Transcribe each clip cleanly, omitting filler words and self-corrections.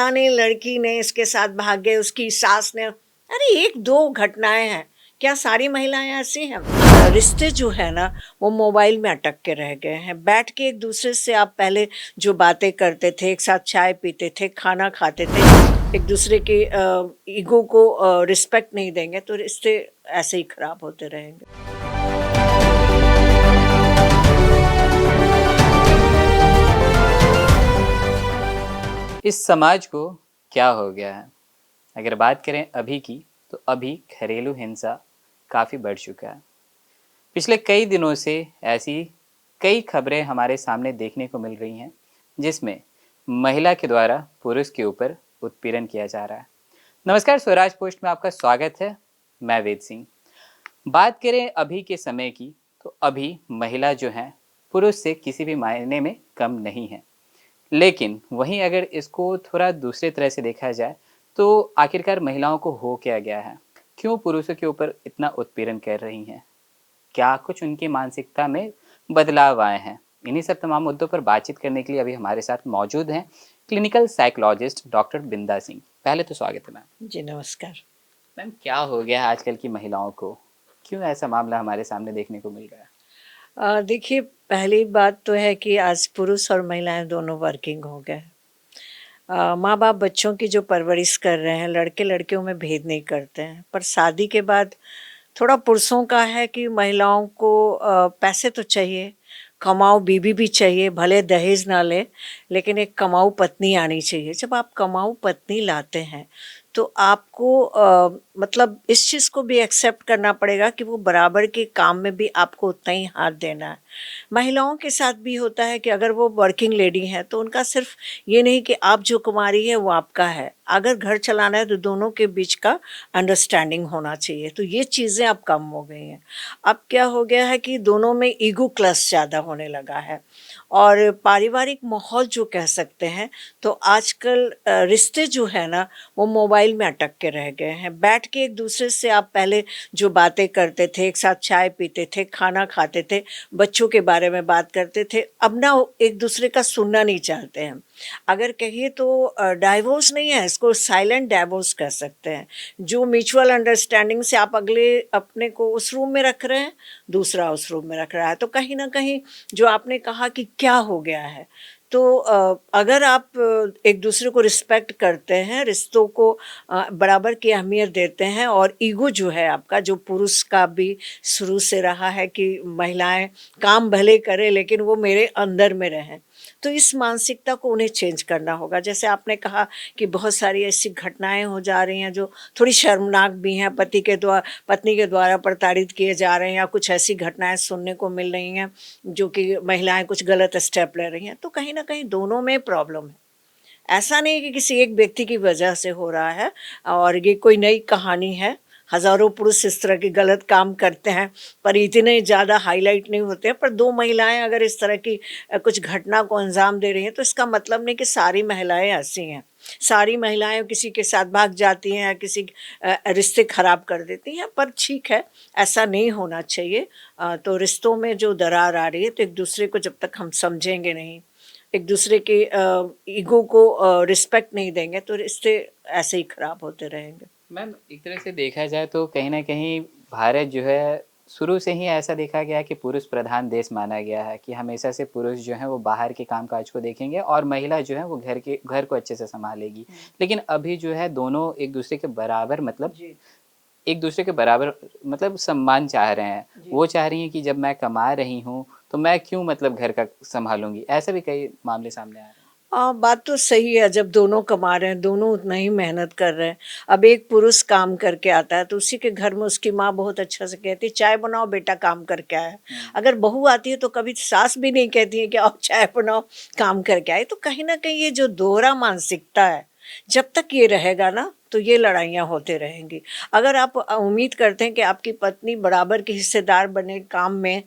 फलाने लड़की ने इसके साथ भाग गए, उसकी सास ने, अरे एक दो घटनाएं हैं, क्या सारी महिलाएं ऐसी हैं? रिश्ते जो है ना वो मोबाइल में अटक के रह गए हैं। बैठ के एक दूसरे से आप पहले जो बातें करते थे, एक साथ चाय पीते थे, खाना खाते थे, एक दूसरे के ईगो को रिस्पेक्ट नहीं देंगे तो रिश्ते ऐसे ही खराब होते रहेंगे। इस समाज को क्या हो गया है? अगर बात करें अभी की, तो अभी घरेलू हिंसा काफ़ी बढ़ चुका है। पिछले कई दिनों से ऐसी कई खबरें हमारे सामने देखने को मिल रही हैं जिसमें महिला के द्वारा पुरुष के ऊपर उत्पीड़न किया जा रहा है। नमस्कार, स्वराज पोस्ट में आपका स्वागत है। मैं वेद सिंह। बात करें अभी के समय की, तो अभी महिला जो है पुरुष से किसी भी मायने में कम नहीं है। लेकिन वहीं अगर इसको थोड़ा दूसरे तरह से देखा जाए तो आखिरकार महिलाओं को हो क्या गया है? क्यों पुरुषों के ऊपर इतना उत्पीड़न कर रही हैं? क्या कुछ उनकी मानसिकता में बदलाव आए हैं? इन्हीं सब तमाम मुद्दों पर बातचीत करने के लिए अभी हमारे साथ मौजूद हैं क्लिनिकल साइकोलॉजिस्ट डॉक्टर बिंदा सिंह। पहले तो स्वागत है मैम। जी नमस्कार। मैम, क्या हो गया है आजकल की महिलाओं को? क्यों ऐसा मामला हमारे सामने देखने को मिल रहा है? देखिए, पहली बात तो है कि आज पुरुष और महिलाएं दोनों वर्किंग हो गए। माँ बाप बच्चों की जो परवरिश कर रहे हैं, लड़के लड़कियों में भेद नहीं करते हैं, पर शादी के बाद थोड़ा पुरुषों का है कि महिलाओं को पैसे तो चाहिए, कमाऊ बीवी भी चाहिए, भले दहेज ना ले, लेकिन एक कमाऊ पत्नी आनी चाहिए। जब आप कमाऊ पत्नी लाते हैं तो आपको मतलब इस चीज़ को भी एक्सेप्ट करना पड़ेगा कि वो बराबर के काम में भी आपको उतना ही हाथ देना है। महिलाओं के साथ भी होता है कि अगर वो वर्किंग लेडी हैं तो उनका सिर्फ ये नहीं कि आप जो कुमारी है वो आपका है, अगर घर चलाना है तो दोनों के बीच का अंडरस्टैंडिंग होना चाहिए। तो ये चीज़ें अब कम हो गई हैं। अब क्या हो गया है कि दोनों में ईगो क्लश ज़्यादा होने लगा है और पारिवारिक माहौल जो कह सकते हैं, तो आजकल रिश्ते जो है ना वो मोबाइल में अटक के रह गए हैं। बैठ के एक दूसरे से आप पहले जो बातें करते थे, एक साथ चाय पीते थे, खाना खाते थे, बच्चों के बारे में बात करते थे, अब ना एक दूसरे का सुनना नहीं चाहते हैं। अगर कहिए तो डाइवोर्स नहीं है, इसको साइलेंट डाइवोर्स कह सकते हैं। जो म्यूचुअल अंडरस्टैंडिंग से आप अगले अपने को उस रूम में रख रहे हैं, दूसरा उस रूम में रख रहा है, तो कहीं ना कहीं जो आपने कहा कि क्या हो गया है, तो अगर आप एक दूसरे को रिस्पेक्ट करते हैं, रिश्तों को बराबर की अहमियत देते हैं, और ईगो जो है आपका, जो पुरुष का भी शुरू से रहा है कि महिलाएं काम भले करें लेकिन वो मेरे अंदर में रहें, तो इस मानसिकता को उन्हें चेंज करना होगा। जैसे आपने कहा कि बहुत सारी ऐसी घटनाएं हो जा रही हैं जो थोड़ी शर्मनाक भी हैं, पत्नी के द्वारा प्रताड़ित किए जा रहे हैं, या कुछ ऐसी घटनाएं सुनने को मिल रही हैं जो कि महिलाएं कुछ गलत स्टेप ले रही हैं, तो कहीं ना कहीं दोनों में प्रॉब्लम है। ऐसा नहीं कि किसी एक व्यक्ति की वजह से हो रहा है और ये कोई नई कहानी है। हज़ारों पुरुष इस तरह के गलत काम करते हैं पर इतने ज़्यादा हाईलाइट नहीं होते हैं, पर दो महिलाएं अगर इस तरह की कुछ घटना को अंजाम दे रही हैं तो इसका मतलब नहीं कि सारी महिलाएं ऐसी हैं। सारी महिलाएं किसी के साथ भाग जाती हैं या किसी रिश्ते खराब कर देती हैं, पर ठीक है, ऐसा नहीं होना चाहिए। तो रिश्तों में जो दरार आ रही है, तो एक दूसरे को जब तक हम समझेंगे नहीं, एक दूसरे के ईगो को रिस्पेक्ट नहीं देंगे, तो रिश्ते ऐसे ही खराब होते रहेंगे। मैम, एक तरह से देखा जाए तो कहीं ना कहीं भारत जो है शुरू से ही ऐसा देखा गया है कि पुरुष प्रधान देश माना गया है, कि हमेशा से पुरुष जो है वो बाहर के कामकाज को देखेंगे और महिला जो है वो घर को अच्छे से संभालेगी। लेकिन अभी जो है दोनों एक दूसरे के बराबर, मतलब जी एक दूसरे के बराबर, मतलब सम्मान चाह रहे हैं। जी। वो चाह रही हैं कि जब मैं कमा रही हूँ तो मैं क्यों मतलब घर का संभालूंगी। ऐसे भी कई मामले सामने आ रहे हैं। बात तो सही है, जब दोनों कमा रहे हैं, दोनों उतना ही मेहनत कर रहे हैं। अब एक पुरुष काम करके आता है तो उसी के घर में उसकी माँ बहुत अच्छा से कहती है, चाय बनाओ बेटा, काम करके आया। अगर बहू आती है तो कभी सास भी नहीं कहती है कि आओ चाय बनाओ, काम करके आए। तो कहीं ना कहीं ये जो दोहरा मानसिकता है, जब तक ये रहेगा ना तो ये लड़ाइयाँ होते रहेंगी। अगर आप उम्मीद करते हैं कि आपकी पत्नी बराबर की हिस्सेदार बने काम में,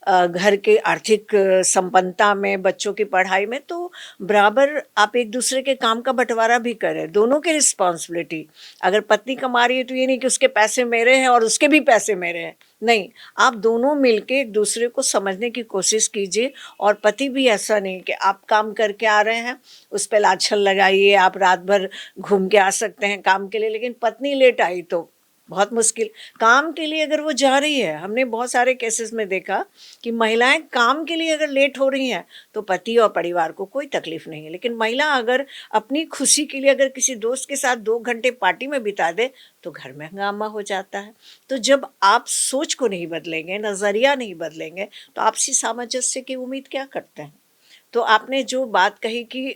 घर के आर्थिक संपन्नता में, बच्चों की पढ़ाई में, तो बराबर आप एक दूसरे के काम का बंटवारा भी करें, दोनों की रिस्पॉन्सिबिलिटी। अगर पत्नी कमा रही है तो ये नहीं कि उसके पैसे मेरे हैं और उसके भी पैसे मेरे हैं, नहीं, आप दोनों मिलके एक दूसरे को समझने की कोशिश कीजिए। और पति भी ऐसा नहीं कि आप काम करके आ रहे हैं, उस पर लाछन लगाइए, आप रात भर घूम के आ सकते हैं काम के लिए, लेकिन पत्नी लेट आई तो बहुत मुश्किल। काम के लिए अगर वो जा रही है, हमने बहुत सारे केसेस में देखा कि महिलाएं काम के लिए अगर लेट हो रही हैं तो पति और परिवार को कोई तकलीफ नहीं है, लेकिन महिला अगर अपनी खुशी के लिए अगर किसी दोस्त के साथ 2 घंटे पार्टी में बिता दे तो घर में हंगामा हो जाता है। तो जब आप सोच को नहीं बदलेंगे, नज़रिया नहीं बदलेंगे, तो आपसी सामंजस्य की उम्मीद क्या करते हैं। तो आपने जो बात कही कि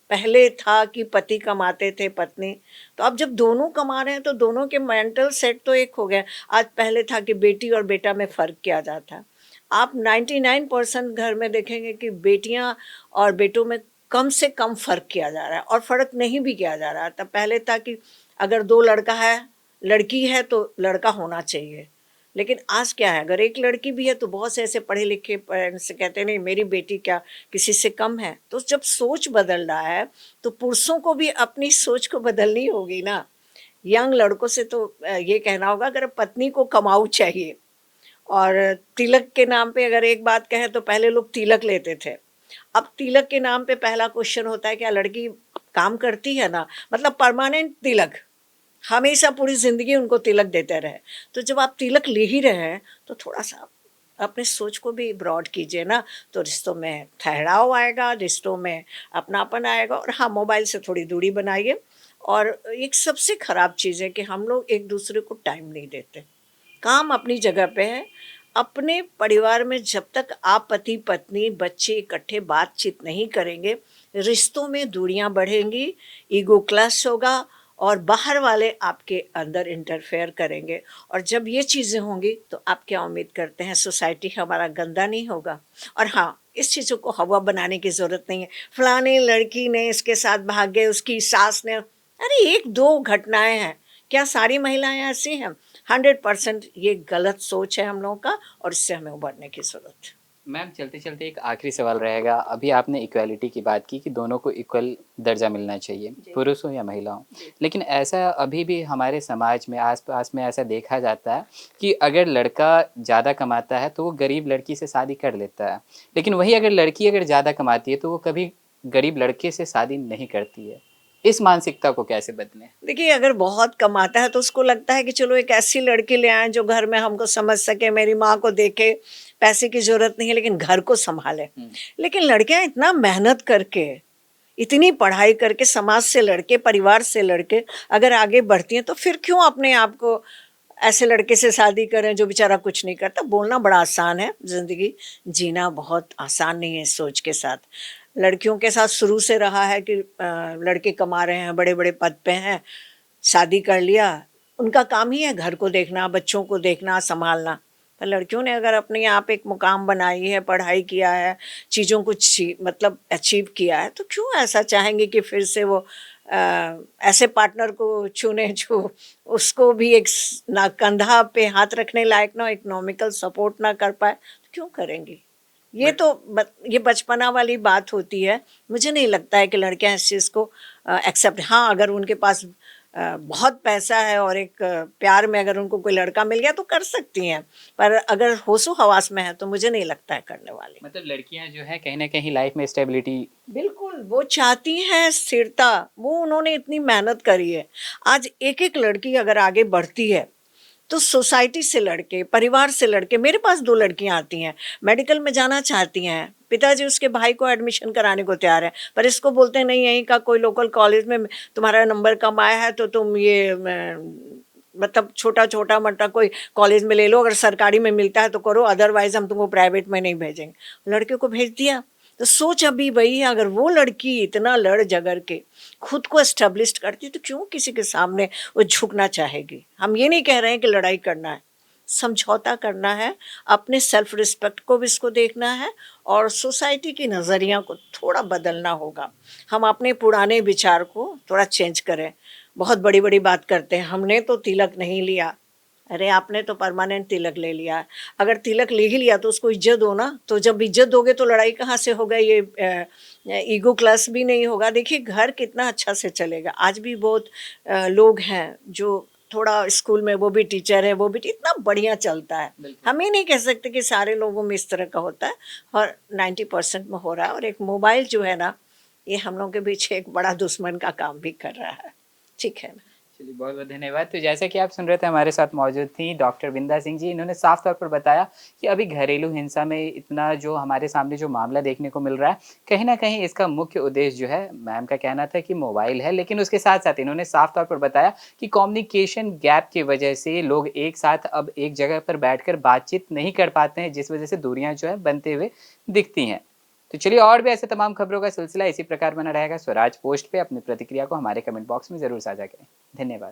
पहले था कि पति कमाते थे, पत्नी, तो अब जब दोनों कमा रहे हैं तो दोनों के मेंटल सेट तो एक हो गए। आज पहले था कि बेटी और बेटा में फ़र्क किया जाता। आप 99% घर में देखेंगे कि बेटियां और बेटों में कम से कम फ़र्क किया जा रहा है, और फ़र्क नहीं भी किया जा रहा था। पहले था कि अगर 2 लड़का है, लड़की है तो लड़का होना चाहिए, लेकिन आज क्या है, अगर एक लड़की भी है तो बहुत से ऐसे पढ़े लिखे पेरेंट्स कहते हैं नहीं मेरी बेटी क्या किसी से कम है। तो जब सोच बदल रहा है तो पुरुषों को भी अपनी सोच को बदलनी होगी ना। यंग लड़कों से तो ये कहना होगा अगर पत्नी को कमाऊ चाहिए, और तिलक के नाम पे अगर एक बात कहें तो पहले लोग तिलक लेते थे, अब तिलक के नाम पे पहला क्वेश्चन होता है क्या लड़की काम करती है ना, मतलब परमानेंट तिलक, हमेशा पूरी ज़िंदगी उनको तिलक देते रहे। तो जब आप तिलक ले ही रहे हैं तो थोड़ा-सा आप अपने सोच को भी ब्रॉड कीजिए ना, तो रिश्तों में ठहराव आएगा, रिश्तों में अपनापन आएगा। और हाँ, मोबाइल से थोड़ी दूरी बनाइए। और एक सबसे ख़राब चीज़ है कि हम लोग एक-दूसरे को टाइम नहीं देते। काम अपनी जगह पे है, अपने परिवार में जब तक आप पति-पत्नी, बच्चे इकट्ठे बातचीत नहीं करेंगे, रिश्तों में दूरियां बढ़ेंगी, ईगो क्लैश होगा और बाहर वाले आपके अंदर इंटरफेयर करेंगे। और जब ये चीज़ें होंगी तो आप क्या उम्मीद करते हैं सोसाइटी हमारा गंदा नहीं होगा। और हाँ, इस चीज़ों को हवा बनाने की ज़रूरत नहीं है, फलाने लड़की ने इसके साथ भाग गए, उसकी सास ने, अरे 1-2 घटनाएं हैं, क्या सारी महिलाएं ऐसी हैं? 100% ये गलत सोच है हम लोगों का, और इससे हमें उभरने की ज़रूरत है। मैम चलते चलते एक आखिरी सवाल रहेगा। अभी आपने इक्वालिटी की बात की कि दोनों को इक्वल दर्जा मिलना चाहिए, पुरुष हो या महिला हो, लेकिन ऐसा अभी भी हमारे समाज में आसपास में ऐसा देखा जाता है कि अगर लड़का ज़्यादा कमाता है तो वो गरीब लड़की से शादी कर लेता है, लेकिन वही अगर लड़की अगर ज़्यादा कमाती है तो वो कभी गरीब लड़के से शादी नहीं करती है। इस मानसिकता को कैसे बदलें? देखिए, अगर बहुत कमाता है तो उसको लगता है कि चलो एक ऐसी लड़की ले आएँ जो घर में हमको समझ सके, मेरी माँ को देखे, पैसे की ज़रूरत नहीं है लेकिन घर को सँभाले। लेकिन लड़कियाँ इतना मेहनत करके, इतनी पढ़ाई करके, समाज से लड़के, परिवार से लड़के अगर आगे बढ़ती हैं तो फिर क्यों अपने आप को ऐसे लड़के से शादी करें जो बेचारा कुछ नहीं करता। बोलना बड़ा आसान है, ज़िंदगी जीना बहुत आसान नहीं है इस सोच के साथ। लड़कियों के साथ शुरू से रहा है कि लड़के कमा रहे हैं, बड़े-बड़े पद पे हैं, शादी कर लिया, उनका काम ही है घर को देखना, बच्चों को देखना, सँभालना। पर लड़कियों ने अगर अपने आप एक मुकाम बनाई है, पढ़ाई किया है, चीज़ों को मतलब अचीव किया है, तो क्यों ऐसा चाहेंगे कि फिर से वो ऐसे पार्टनर को चुने जो उसको भी एक ना कंधा पे हाथ रखने लायक ना, इकोनॉमिकल सपोर्ट ना कर पाए, तो क्यों करेंगी। ये तो ये बचपना वाली बात होती है। मुझे नहीं लगता है कि लड़कियां इस चीज़ को एक्सेप्ट, हाँ अगर उनके पास बहुत पैसा है और एक प्यार में अगर उनको कोई लड़का मिल गया तो कर सकती हैं, पर अगर होशो हवास में है तो मुझे नहीं लगता है करने वाली। मतलब लड़कियां जो है कहीं ना कहीं लाइफ में स्टेबिलिटी, बिल्कुल वो चाहती हैं स्थिरता, वो उन्होंने इतनी मेहनत करी है। आज एक एक लड़की अगर आगे बढ़ती है तो सोसाइटी से लड़के, परिवार से लड़के, मेरे पास 2 लड़कियां आती हैं, मेडिकल में जाना चाहती हैं, पिताजी उसके भाई को एडमिशन कराने को तैयार है, पर इसको बोलते हैं नहीं यहीं का कोई लोकल कॉलेज में तुम्हारा नंबर कम आया है तो तुम ये मतलब छोटा मोटा कोई कॉलेज में ले लो, अगर सरकारी में मिलता है तो करो, अदरवाइज हम तुमको प्राइवेट में नहीं भेजेंगे। लड़के को भेज दिया। तो सोच अभी वही है, अगर वो लड़की इतना लड़ झगड़ के खुद को एस्टेब्लिश करती तो क्यों किसी के सामने वो झुकना चाहेगी। हम ये नहीं कह रहे हैं कि लड़ाई करना है, समझौता करना है, अपने सेल्फ रिस्पेक्ट को भी इसको देखना है और सोसाइटी की नज़रिया को थोड़ा बदलना होगा। हम अपने पुराने विचार को थोड़ा चेंज करें। बहुत बड़ी बड़ी बात करते हैं, हमने तो तिलक नहीं लिया, अरे आपने तो परमानेंट तिलक ले लिया, अगर तिलक ले ही लिया तो उसको इज्जत दो ना, तो जब इज्जत दोगे तो लड़ाई कहाँ से होगा, ये ईगो क्लास भी नहीं होगा। देखिए घर कितना अच्छा से चलेगा, आज भी बहुत लोग हैं जो थोड़ा स्कूल में वो भी टीचर है, वो भी इतना बढ़िया चलता है। हम ही नहीं कह सकते कि सारे लोगों में इस तरह का होता है, और 90% में हो रहा है। और एक मोबाइल जो है ना, ये हम लोग के बीच एक बड़ा दुश्मन का काम भी कर रहा है। ठीक है। चलिए बहुत बहुत धन्यवाद। तो जैसा कि आप सुन रहे थे, हमारे साथ मौजूद थी डॉक्टर बिंदा सिंह जी। इन्होंने साफ तौर पर बताया कि अभी घरेलू हिंसा में इतना जो हमारे सामने जो मामला देखने को मिल रहा है, कहीं ना कहीं इसका मुख्य उद्देश्य जो है, मैम का कहना था कि मोबाइल है, लेकिन उसके साथ साथ इन्होंने साफ तौर पर बताया कि कम्युनिकेशन गैप की वजह से लोग एक साथ अब एक जगह पर बैठकर बातचीत नहीं कर पाते हैं, जिस वजह से दूरियां जो है बनते हुए दिखती हैं। तो चलिए, और भी ऐसे तमाम खबरों का सिलसिला इसी प्रकार बना रहेगा। स्वराज पोस्ट पे अपनी प्रतिक्रिया को हमारे कमेंट बॉक्स में ज़रूर साझा करें। धन्यवाद।